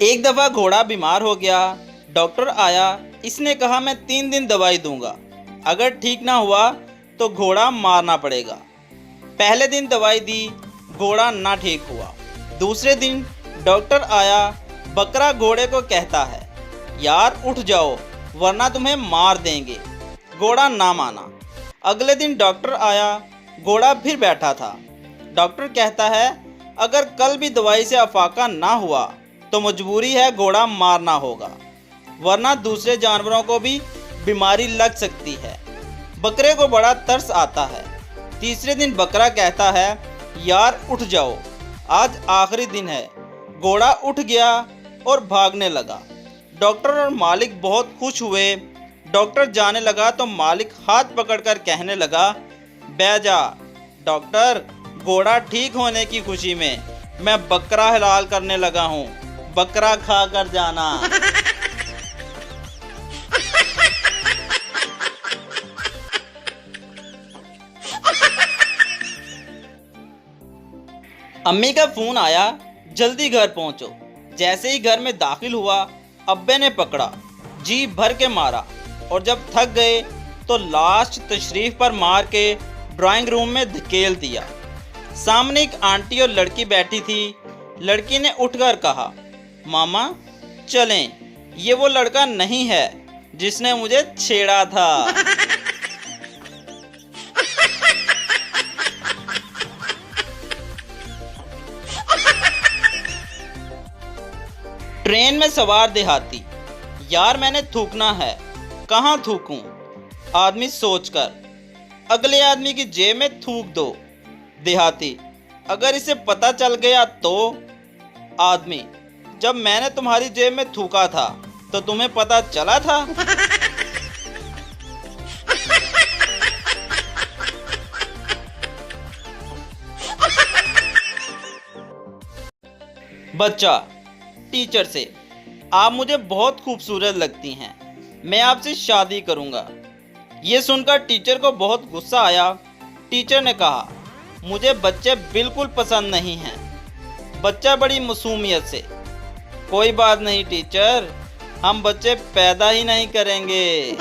एक दफ़ा घोड़ा बीमार हो गया। डॉक्टर आया, इसने कहा मैं 3 दिन दवाई दूंगा, अगर ठीक ना हुआ तो घोड़ा मारना पड़ेगा। पहले दिन दवाई दी, घोड़ा ना ठीक हुआ। दूसरे दिन डॉक्टर आया, बकरा घोड़े को कहता है यार उठ जाओ वरना तुम्हें मार देंगे। घोड़ा ना माना। अगले दिन डॉक्टर आया, घोड़ा फिर बैठा था। डॉक्टर कहता है अगर कल भी दवाई से अफाका ना हुआ तो मजबूरी है, घोड़ा मारना होगा, वरना दूसरे जानवरों को भी बीमारी लग सकती है। बकरे को बड़ा तरस आता है। तीसरे दिन बकरा कहता है यार उठ जाओ, आज आखिरी दिन है। घोड़ा उठ गया और भागने लगा। डॉक्टर और मालिक बहुत खुश हुए। डॉक्टर जाने लगा तो मालिक हाथ पकड़कर कहने लगा बैठ जा डॉक्टर, घोड़ा ठीक होने की खुशी में मैं बकरा हलाल करने लगा हूँ, बकरा खा कर जाना। अम्मी का फोन आया, जल्दी घर पहुंचो। जैसे ही घर में दाखिल हुआ, अब्बे ने पकड़ा, जी भर के मारा और जब थक गए तो लास्ट तशरीफ पर मार के ड्राइंग रूम में धकेल दिया। सामने एक आंटी और लड़की बैठी थी। लड़की ने उठकर कहा मामा चलें, ये वो लड़का नहीं है जिसने मुझे छेड़ा था। ट्रेन में सवार देहाती, यार मैंने थूकना है, कहाँ थूकूं? आदमी सोचकर, अगले आदमी की जेब में थूक दो। देहाती, अगर इसे पता चल गया तो? आदमी, जब मैंने तुम्हारी जेब में थूका था तो तुम्हें पता चला था? बच्चा टीचर से, आप मुझे बहुत खूबसूरत लगती हैं, मैं आपसे शादी करूंगा। ये सुनकर टीचर को बहुत गुस्सा आया। टीचर ने कहा मुझे बच्चे बिल्कुल पसंद नहीं हैं। बच्चा बड़ी मासूमियत से, कोई बात नहीं टीचर, हम बच्चे पैदा ही नहीं करेंगे।